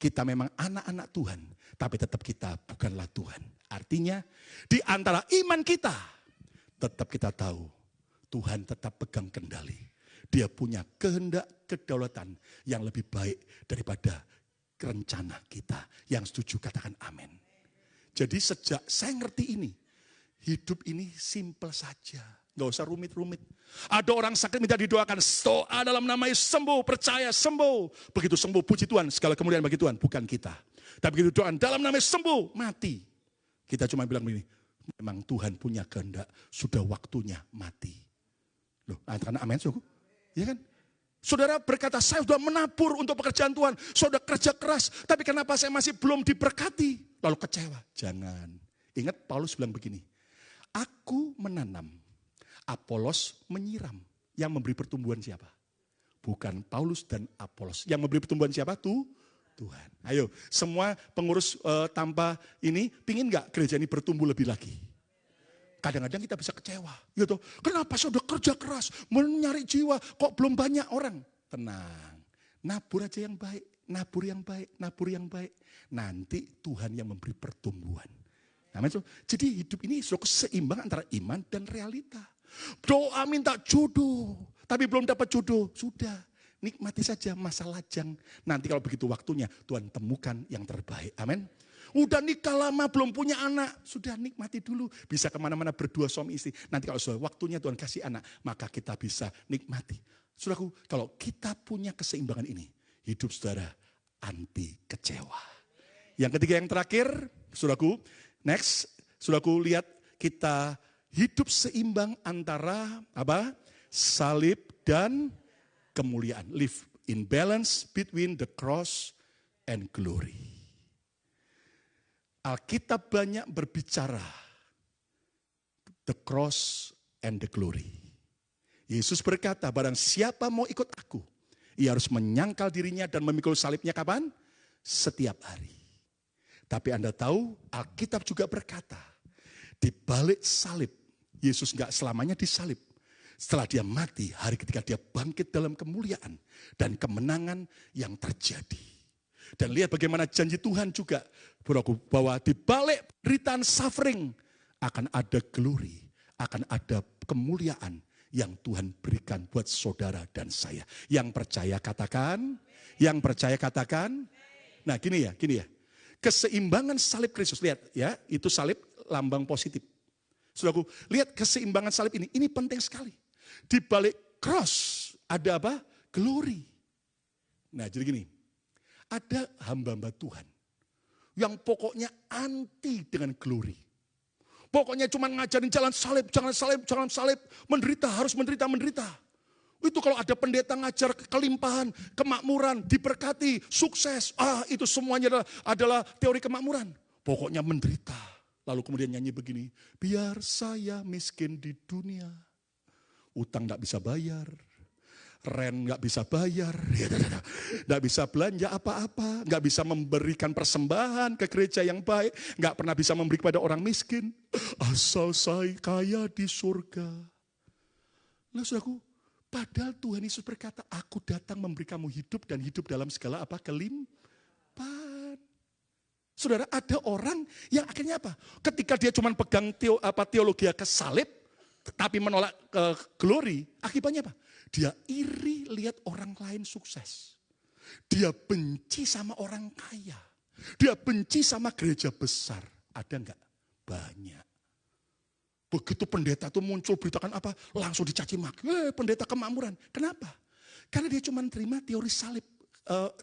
Kita memang anak-anak Tuhan, tapi tetap kita bukanlah Tuhan. Artinya, di antara iman kita, tetap kita tahu Tuhan tetap pegang kendali. Dia punya kehendak kedaulatan yang lebih baik daripada rencana kita. Yang setuju katakan amin. Jadi sejak saya ngerti ini, hidup ini simple saja. Gak usah rumit-rumit. Ada orang sakit minta didoakan, doa dalam nama Yesus sembuh, percaya sembuh. Begitu sembuh, puji Tuhan, segala kemuliaan bagi Tuhan, bukan kita. Tapi begitu doa dalam nama Yesus sembuh, mati. Kita cuma bilang begini, memang Tuhan punya kehendak, sudah waktunya mati. Loh, karena amin, suku. Ya kan? Saudara berkata, saya sudah menabur untuk pekerjaan Tuhan, saya sudah kerja keras, tapi kenapa saya masih belum diberkati? lalu kecewa. Jangan. Ingat Paulus bilang begini, aku menanam, Apolos menyiram. Yang memberi pertumbuhan siapa? Bukan Paulus dan Apolos. Yang memberi pertumbuhan siapa? Tuhan. Ayo, semua pengurus tanpa ini, pingin gak gereja ini bertumbuh lebih lagi? Kadang-kadang kita bisa kecewa. Gitu. Kenapa saya udah kerja keras, mencari jiwa, kok belum banyak orang? Tenang, nabur aja yang baik, nabur yang baik, nabur yang baik. Nanti Tuhan yang memberi pertumbuhan. Jadi hidup ini seimbang antara iman dan realita. Doa minta jodoh, tapi belum dapat jodoh. Sudah, nikmati saja masa lajang. Nanti kalau begitu waktunya, Tuhan temukan yang terbaik. Amin. Udah nikah lama, belum punya anak. Sudah nikmati dulu. Bisa kemana-mana berdua suami istri. Nanti kalau sudah waktunya Tuhan kasih anak, maka kita bisa nikmati. Saudaraku, kalau kita punya keseimbangan ini, hidup saudara anti kecewa. Yang ketiga, yang terakhir, saudaraku, next, saudaraku lihat kita hidup seimbang antara apa? Salib dan kemuliaan. Live in balance between the cross and glory. Alkitab banyak berbicara the cross and the glory. Yesus berkata, barang siapa mau ikut aku, ia harus menyangkal dirinya dan memikul salibnya kapan? Setiap hari. Tapi Anda tahu, Alkitab juga berkata, di balik salib, Yesus enggak selamanya disalib. Setelah dia mati, hari ketika dia bangkit dalam kemuliaan dan kemenangan yang terjadi. Dan lihat bagaimana janji Tuhan juga, bahwa di balik penderitaan suffering akan ada glory, akan ada kemuliaan yang Tuhan berikan buat saudara dan saya. Yang percaya katakan, yang percaya katakan. Nah gini ya, keseimbangan salib Kristus, lihat ya, itu salib lambang positif. Saudaraku, lihat keseimbangan salib ini penting sekali. Di balik cross ada apa? Glory. Nah jadi gini, ada hamba-hamba Tuhan yang pokoknya anti dengan glory. Pokoknya cuma ngajarin jalan salib, jangan salib, jangan salib, menderita, harus menderita, menderita. Itu kalau ada pendeta ngajar kelimpahan, kemakmuran, diberkati, sukses, itu semuanya adalah teori kemakmuran. Pokoknya menderita. Lalu kemudian nyanyi begini, biar saya miskin di dunia, utang gak bisa bayar, rent gak bisa bayar, gak bisa belanja apa-apa, gak bisa memberikan persembahan ke gereja yang baik, gak pernah bisa memberi kepada orang miskin, asal saya kaya di surga. Nah saudaraku, padahal Tuhan Yesus berkata, aku datang memberi kamu hidup dan hidup dalam segala apa? Kelimpahan. Saudara, ada orang yang akhirnya apa? Ketika dia cuma pegang teologi ke salib, tapi menolak glory, akibatnya apa? Dia iri lihat orang lain sukses. Dia benci sama orang kaya. Dia benci sama gereja besar. Ada enggak? Banyak. Begitu pendeta itu muncul beritakan apa? Langsung dicaci maki. Pendeta kemakmuran. Kenapa? Karena dia cuma terima teori salib.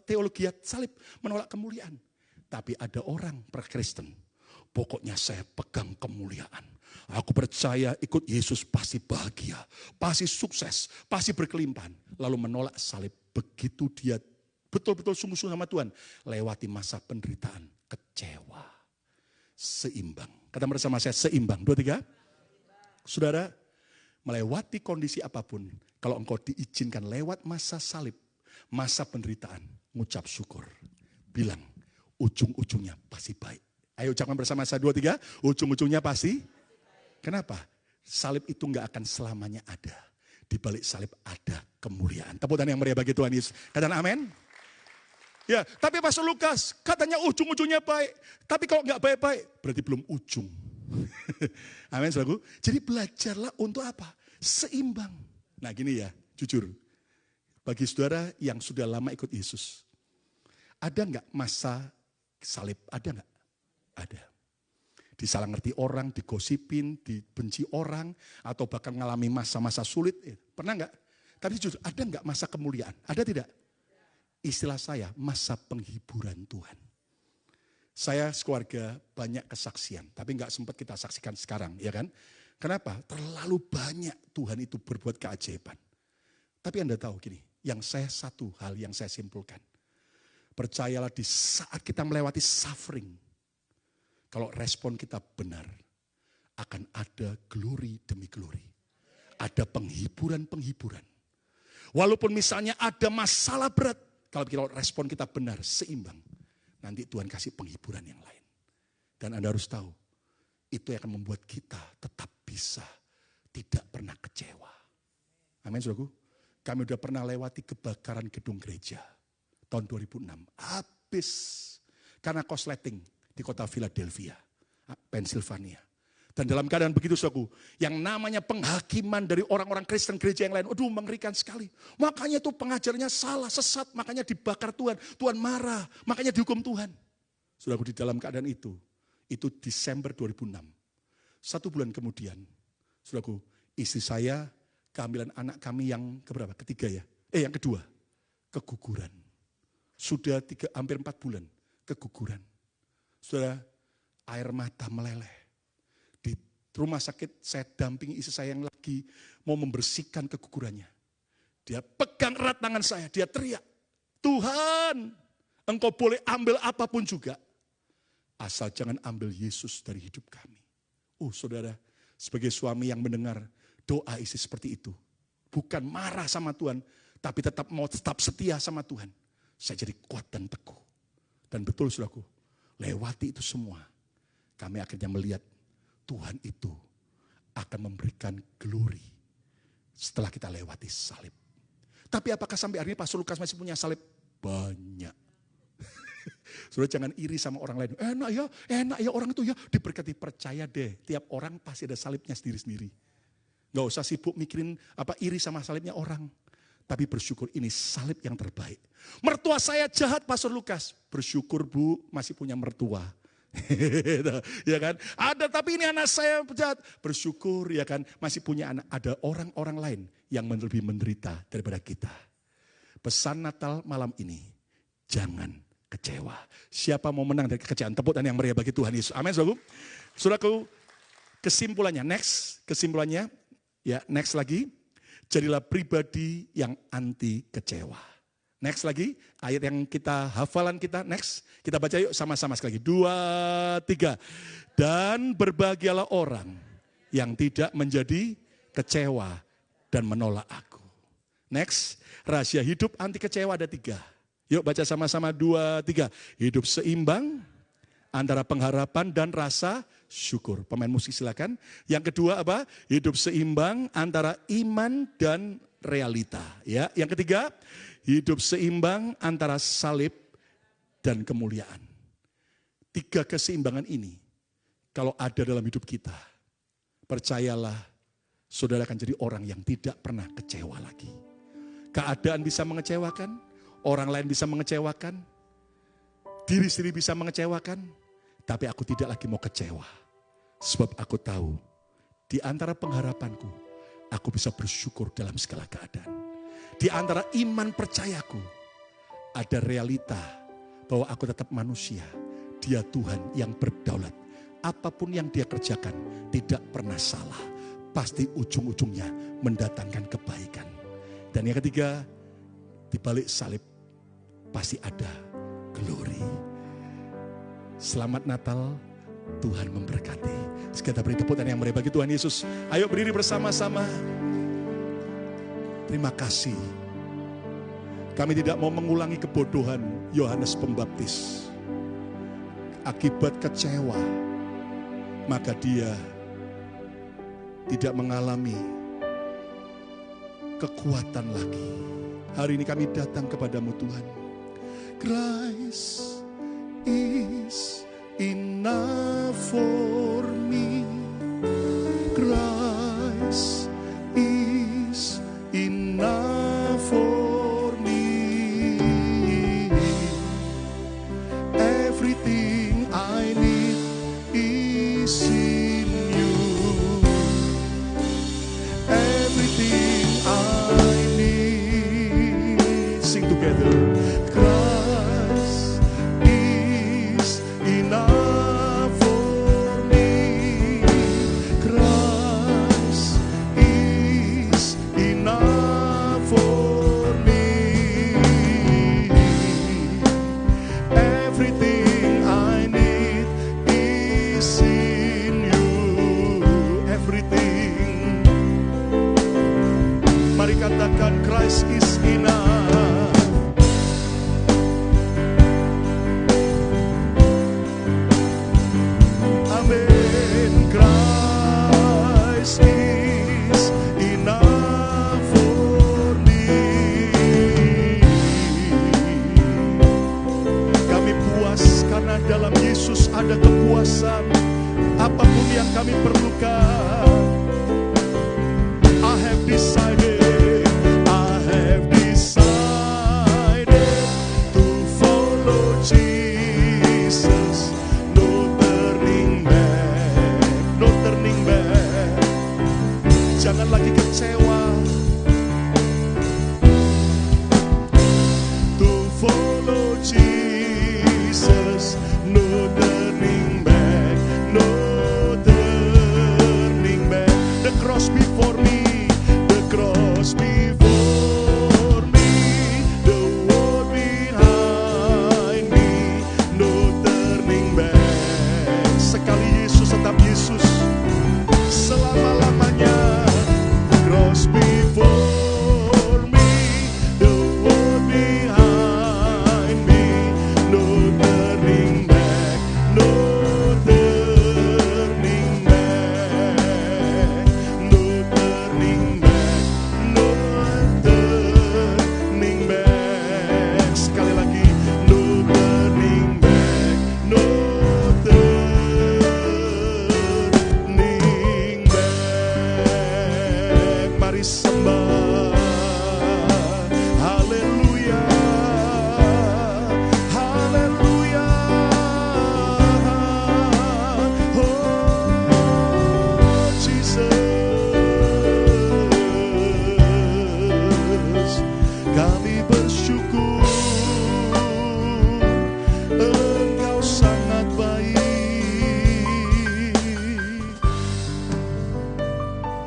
Teologi salib menolak kemuliaan. Tapi ada orang per-Kristen. Pokoknya saya pegang kemuliaan. Aku percaya ikut Yesus pasti bahagia, pasti sukses, pasti berkelimpahan. Lalu menolak salib. Begitu dia betul-betul sungguh-sungguh sama Tuhan, lewati masa penderitaan, kecewa. Seimbang. Kata bersama saya, seimbang. 2, 3. Saudara, melewati kondisi apapun, kalau engkau diizinkan lewat masa salib, masa penderitaan, ngucap syukur. Bilang, ujung-ujungnya pasti baik. Ayo ucapkan bersama saya 2, 3. Ujung-ujungnya pasti. Kenapa? Salib itu enggak akan selamanya ada. Di balik salib ada kemuliaan. Tepuk tangan yang meriah bagi Tuhan Yesus. Katakan amin. Ya, tapi Pastor Lukas katanya ujung-ujungnya baik. Tapi kalau enggak baik-baik, berarti belum ujung. Amin, saudaraku. Jadi belajarlah untuk apa? Seimbang. Nah gini ya, jujur. Bagi saudara yang sudah lama ikut Yesus, ada enggak masa salib? Ada enggak? Ada. Disalah ngerti orang, digosipin, dibenci orang, atau bahkan mengalami masa-masa sulit. Pernah enggak? Tapi jujur, ada enggak masa kemuliaan? Ada tidak? Istilah saya, masa penghiburan Tuhan. Saya sekeluarga banyak kesaksian, tapi enggak sempat kita saksikan sekarang, ya kan? Kenapa? Terlalu banyak Tuhan itu berbuat keajaiban. Tapi Anda tahu gini, satu hal yang saya simpulkan. Percayalah di saat kita melewati suffering, Kalau respon kita benar, akan ada glory demi glory. Ada penghiburan-penghiburan. Walaupun misalnya ada masalah berat, kalau respon kita benar, seimbang, nanti Tuhan kasih penghiburan yang lain. Dan Anda harus tahu, itu yang akan membuat kita tetap bisa tidak pernah kecewa. Amin, saudaraku. Kami sudah pernah lewati kebakaran gedung gereja tahun 2006. Habis karena korsleting di kota Philadelphia, Pennsylvania. Dan dalam keadaan begitu, saudaraku, yang namanya penghakiman dari orang-orang Kristen gereja yang lain, aduh mengerikan sekali. Makanya itu pengajarnya salah, sesat, makanya dibakar Tuhan. Tuhan marah, makanya dihukum Tuhan. Saudaraku, di dalam keadaan itu Desember 2006. 1 bulan kemudian, saudaraku, istri saya kehamilan anak kami yang keberapa? Ketiga ya? Yang kedua, keguguran. Sudah hampir 4 bulan, keguguran. Saudara, air mata meleleh. Di rumah sakit saya dampingi istri saya yang lagi mau membersihkan kegugurannya. Dia pegang erat tangan saya, dia teriak, Tuhan, Engkau boleh ambil apapun juga. Asal jangan ambil Yesus dari hidup kami. Saudara, sebagai suami yang mendengar doa istri seperti itu. Bukan marah sama Tuhan, tapi tetap setia sama Tuhan. Saya jadi kuat dan teguh. Dan betul saudaraku, lewati itu semua, kami akhirnya melihat Tuhan itu akan memberikan glory setelah kita lewati salib. Tapi apakah sampai hari ini Pastor Lukas masih punya salib? Banyak. Saudara jangan iri sama orang lain. Enak ya orang itu ya diberkati. Percaya deh, tiap orang pasti ada salibnya sendiri-sendiri. Gak usah sibuk mikirin iri sama salibnya orang. Tapi bersyukur ini salib yang terbaik. Mertua saya jahat Pastor Lukas. Bersyukur Bu masih punya mertua. Ya kan? Ada tapi ini anak saya jahat. Bersyukur ya kan masih punya anak. Ada orang-orang lain yang lebih menderita daripada kita. Pesan Natal malam ini, jangan kecewa. Siapa mau menang dari kekecewaan? Tepuk tangan yang meriah bagi Tuhan Yesus. Amin, saudaraku. Saudaraku, kesimpulannya, kesimpulannya, ya next lagi. Jadilah pribadi yang anti kecewa. Next lagi, ayat yang hafalan kita, next. Kita baca yuk sama-sama sekali lagi. 2, 3. Dan berbahagialah orang yang tidak menjadi kecewa dan menolak aku. Next, rahasia hidup anti kecewa ada 3. Yuk baca sama-sama 2, 3. Hidup seimbang antara pengharapan dan rasa syukur. Pemain musik silakan. Yang kedua apa? Hidup seimbang antara iman dan realita. Ya. Yang ketiga, hidup seimbang antara salib dan kemuliaan. 3 keseimbangan ini kalau ada dalam hidup kita, percayalah saudara akan jadi orang yang tidak pernah kecewa lagi. Keadaan bisa mengecewakan, orang lain bisa mengecewakan, diri sendiri bisa mengecewakan, tapi aku tidak lagi mau kecewa. Sebab aku tahu, di antara pengharapanku, aku bisa bersyukur dalam segala keadaan. Di antara iman percayaku, ada realita bahwa aku tetap manusia. Dia Tuhan yang berdaulat. Apapun yang dia kerjakan, tidak pernah salah. Pasti ujung-ujungnya mendatangkan kebaikan. Dan yang ketiga, di balik salib, pasti ada glory. Selamat Natal, Tuhan memberkati. Kita beri tepuk tangan yang meriah bagi Tuhan Yesus. Ayo berdiri bersama-sama. Terima kasih. Kami tidak mau mengulangi kebodohan Yohanes Pembaptis. Akibat kecewa, maka dia tidak mengalami kekuatan lagi. Hari ini kami datang kepadamu Tuhan. Christ is enough for me. Christ is enough for me. Everything I need is in you. Everything I need. Sing together. Christ is enough for me. Christ Christ is enough. Amen. Christ is enough for me. Kami puas karena dalam Yesus ada kepuasan. Apapun yang kami perlukan, I have decided to follow Jesus. No turning back. Jangan lagi kecewa.